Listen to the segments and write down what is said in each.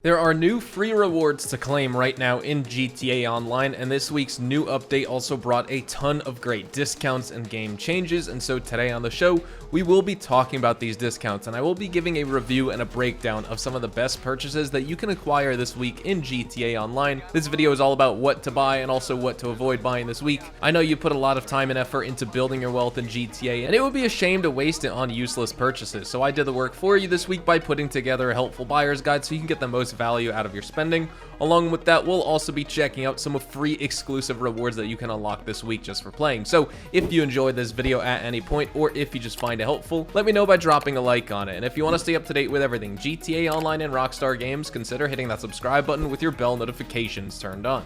There are new free rewards to claim right now in GTA Online, and this week's new update also brought a ton of great discounts and game changes, and so today on the show, we will be talking about these discounts, and I will be giving a review and a breakdown of some of the best purchases that you can acquire this week in GTA Online. This video is all about what to buy and also what to avoid buying this week. I know you put a lot of time and effort into building your wealth in GTA, and it would be a shame to waste it on useless purchases, so I did the work for you this week by putting together a helpful buyer's guide so you can get the most value out of your spending. Along with that, we'll also be checking out some of free exclusive rewards that you can unlock this week just for playing. So if you enjoyed this video at any point, or if you just find it helpful, let me know by dropping a like on it. And if you want to stay up to date with everything GTA Online and Rockstar Games, consider hitting that subscribe button with your bell notifications turned on.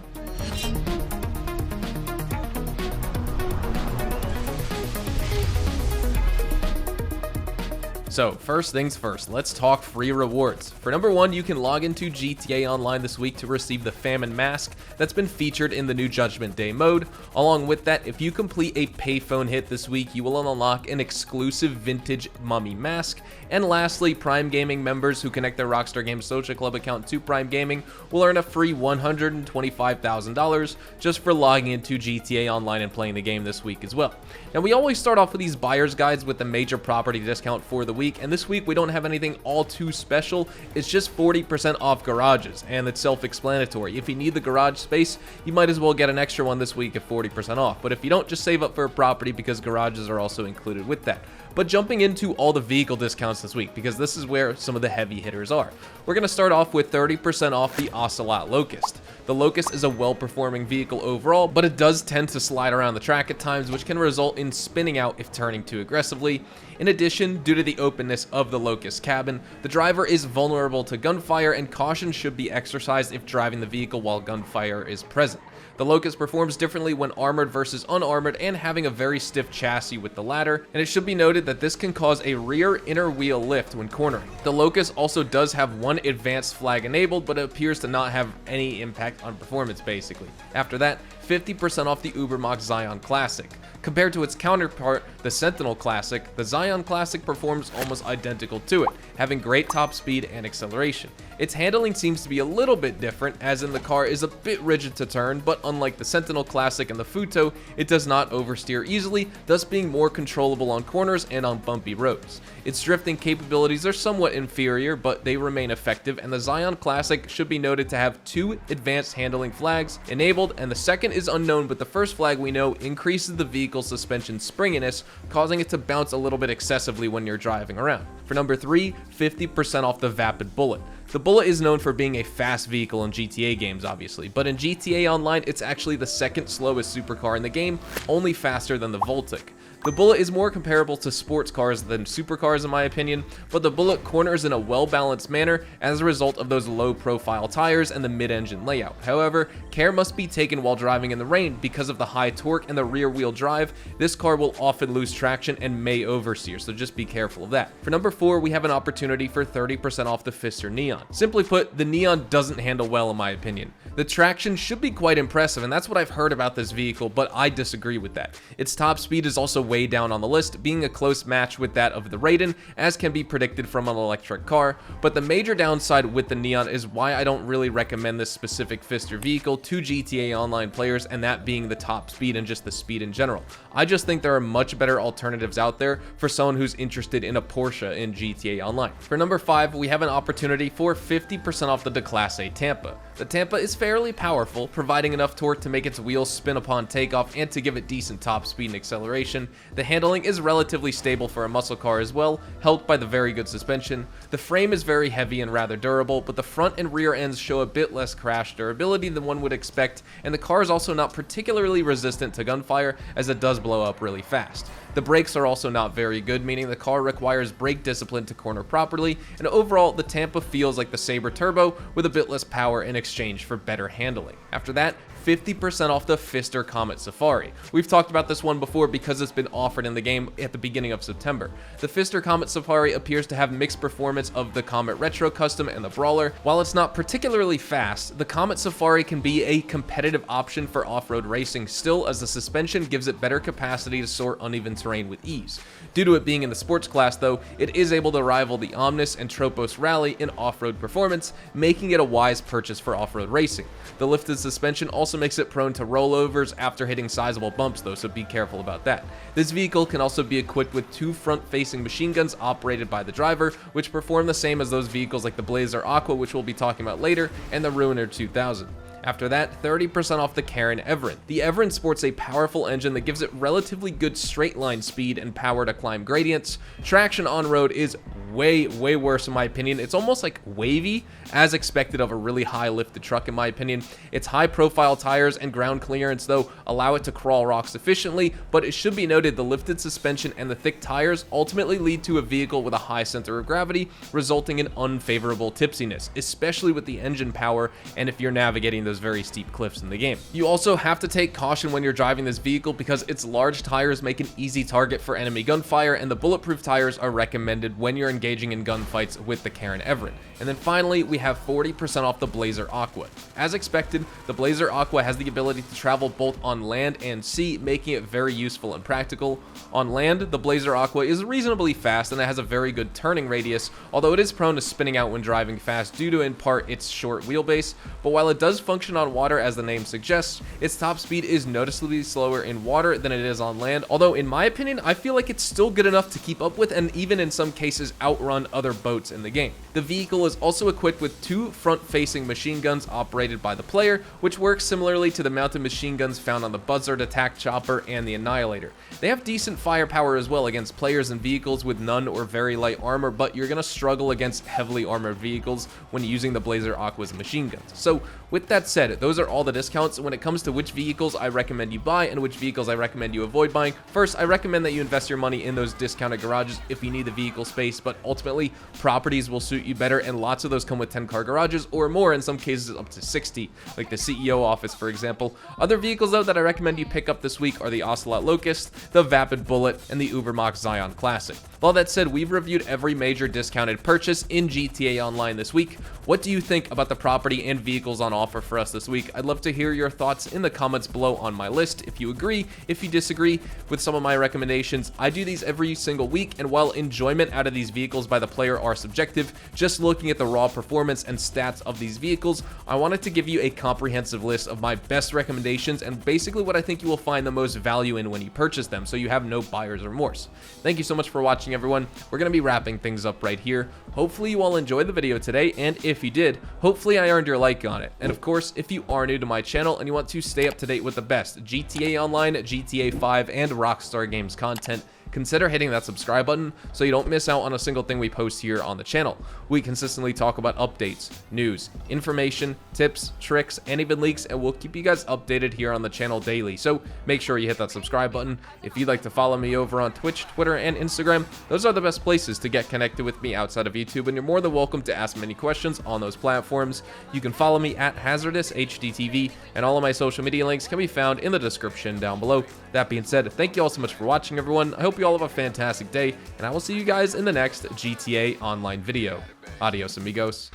So first things first, let's talk free rewards. For number one, you can log into GTA Online this week to receive the Famine Mask that's been featured in the new Judgment Day mode. Along with that, if you complete a payphone hit this week, you will unlock an exclusive vintage mummy mask. And lastly, Prime Gaming members who connect their Rockstar Games Social Club account to Prime Gaming will earn a free $125,000 just for logging into GTA Online and playing the game this week as well. Now, we always start off with these buyer's guides with the major property discount for the week, and this week we don't have anything all too special. It's just 40% off garages, and it's self-explanatory. If you need the garage space, you might as well get an extra one this week at 40% off, but if you don't, just save up for a property because garages are also included with that. But jumping into all the vehicle discounts this week, because this is where some of the heavy hitters are. We're going to start off with 30% off the Ocelot Locust. The Locust is a well-performing vehicle overall, but it does tend to slide around the track at times, which can result in spinning out if turning too aggressively. In addition, due to the openness of the Locust cabin, the driver is vulnerable to gunfire, and caution should be exercised if driving the vehicle while gunfire is present. The Locust performs differently when armored versus unarmored, and having a very stiff chassis with the latter, and it should be noted that this can cause a rear inner wheel lift when cornering. The Locust also does have one advanced flag enabled, but it appears to not have any impact on performance basically. After that, 50% off the Ubermax Zion Classic. Compared to its counterpart, the Sentinel Classic, the Zion Classic performs almost identical to it, having great top speed and acceleration. Its handling seems to be a little bit different, as in the car is a bit rigid to turn, but unlike the Sentinel Classic and the Futo, it does not oversteer easily, thus being more controllable on corners and on bumpy roads. Its drifting capabilities are somewhat inferior, but they remain effective, and the Zion Classic should be noted to have two advanced handling flags enabled, and the second is unknown, but the first flag we know increases the vehicle's suspension springiness, causing it to bounce a little bit excessively when you're driving around. For number three, 50% off the Vapid Bullet. The Bullet is known for being a fast vehicle in GTA games, obviously, but in GTA Online, it's actually the second slowest supercar in the game, only faster than the Voltic. The Bullet is more comparable to sports cars than supercars in my opinion, but the Bullet corners in a well-balanced manner as a result of those low-profile tires and the mid-engine layout. However, care must be taken while driving in the rain because of the high torque and the rear-wheel drive. This car will often lose traction and may oversteer, so just be careful of that. For number four, we have an opportunity for 30% off the Pfister Neon. Simply put, the Neon doesn't handle well in my opinion. The traction should be quite impressive, and that's what I've heard about this vehicle, but I disagree with that. Its top speed is also way down on the list, being a close match with that of the Raiden, as can be predicted from an electric car, but the major downside with the Neon is why I don't really recommend this specific Pfister vehicle to GTA Online players, and that being the top speed and just the speed in general. I just think there are much better alternatives out there for someone who's interested in a Porsche in GTA Online. For number five, we have an opportunity for 50% off the Declasse Tampa. The Tampa is fairly powerful, providing enough torque to make its wheels spin upon takeoff and to give it decent top speed and acceleration. The handling is relatively stable for a muscle car as well, helped by the very good suspension. The frame is very heavy and rather durable, but the front and rear ends show a bit less crash durability than one would expect, and the car is also not particularly resistant to gunfire, as it does blow up really fast. The brakes are also not very good, meaning the car requires brake discipline to corner properly, and overall, the Tampa feels like the Sabre Turbo with a bit less power in exchange for better handling. After that, 50% off the Pfister Comet Safari. We've talked about this one before because it's been offered in the game at the beginning of September. The Pfister Comet Safari appears to have mixed performance of the Comet Retro Custom and the Brawler. While it's not particularly fast, the Comet Safari can be a competitive option for off-road racing still, as the suspension gives it better capacity to soar uneven terrain with ease. Due to it being in the sports class though, it is able to rival the Omnis and Tropos Rally in off-road performance, making it a wise purchase for off-road racing. The lifted suspension also makes it prone to rollovers after hitting sizable bumps though, so be careful about that. This vehicle can also be equipped with 2 front-facing machine guns operated by the driver, which perform the same as those vehicles like the Blazer Aqua, which we'll be talking about later, and the Ruiner 2000. After that, 30% off the Karen Everin. The Everin sports a powerful engine that gives it relatively good straight line speed and power to climb gradients. Traction on road is way worse in my opinion. It's almost like wavy, as expected of a really high lifted truck in my opinion. Its high profile tires and ground clearance though allow it to crawl rocks efficiently, but it should be noted the lifted suspension and the thick tires ultimately lead to a vehicle with a high center of gravity, resulting in unfavorable tipsiness, especially with the engine power and if you're navigating those very steep cliffs in the game. You also have to take caution when you're driving this vehicle because its large tires make an easy target for enemy gunfire, and the bulletproof tires are recommended when you're engaging in gunfights with the Karen Everin. And then finally, we have 40% off the Blazer Aqua. As expected, the Blazer Aqua has the ability to travel both on land and sea, making it very useful and practical. On land, the Blazer Aqua is reasonably fast and it has a very good turning radius, although it is prone to spinning out when driving fast due to in part its short wheelbase. But while it does function on water as the name suggests, its top speed is noticeably slower in water than it is on land, although in my opinion I feel like it's still good enough to keep up with and even in some cases outrun other boats in the game. The vehicle is also equipped with 2 front-facing machine guns operated by the player, which works similarly to the mounted machine guns found on the Buzzard Attack Chopper and the Annihilator. They have decent firepower as well against players and vehicles with none or very light armor, but you're gonna struggle against heavily armored vehicles when using the Blazer Aqua's machine guns. So with that said, those are all the discounts. When it comes to which vehicles I recommend you buy and which vehicles I recommend you avoid buying, first, I recommend that you invest your money in those discounted garages if you need the vehicle space, but ultimately, properties will suit you better, and lots of those come with 10-car garages or more, in some cases up to 60, like the CEO office, for example. Other vehicles, though, that I recommend you pick up this week are the Ocelot Locust, the Vapid Bullet, and the Ubermax Zion Classic. All that said, we've reviewed every major discounted purchase in GTA Online this week. What do you think about the property and vehicles on offer for us this week? I'd love to hear your thoughts in the comments below on my list. If you agree, if you disagree with some of my recommendations, I do these every single week, and while enjoyment out of these vehicles by the player are subjective, just looking at the raw performance and stats of these vehicles, I wanted to give you a comprehensive list of my best recommendations and basically what I think you will find the most value in when you purchase them, so you have no buyer's remorse. Thank you so much for watching, everyone. We're going to be wrapping things up right here. Hopefully you all enjoyed the video today, and if you did, hopefully I earned your like on it. And of course, if you are new to my channel and you want to stay up to date with the best GTA Online, GTA 5, and Rockstar Games content, consider hitting that subscribe button so you don't miss out on a single thing we post here on the channel. We consistently talk about updates, news, information, tips, tricks, and even leaks, and we'll keep you guys updated here on the channel daily. So make sure you hit that subscribe button. If you'd like to follow me over on Twitch, Twitter, and Instagram, those are the best places to get connected with me outside of YouTube, and you're more than welcome to ask me any questions on those platforms. You can follow me at HazardousHDTV, and all of my social media links can be found in the description down below. That being said, thank you all so much for watching, everyone. I hope you all have a fantastic day, and I will see you guys in the next GTA Online video. Adios, amigos.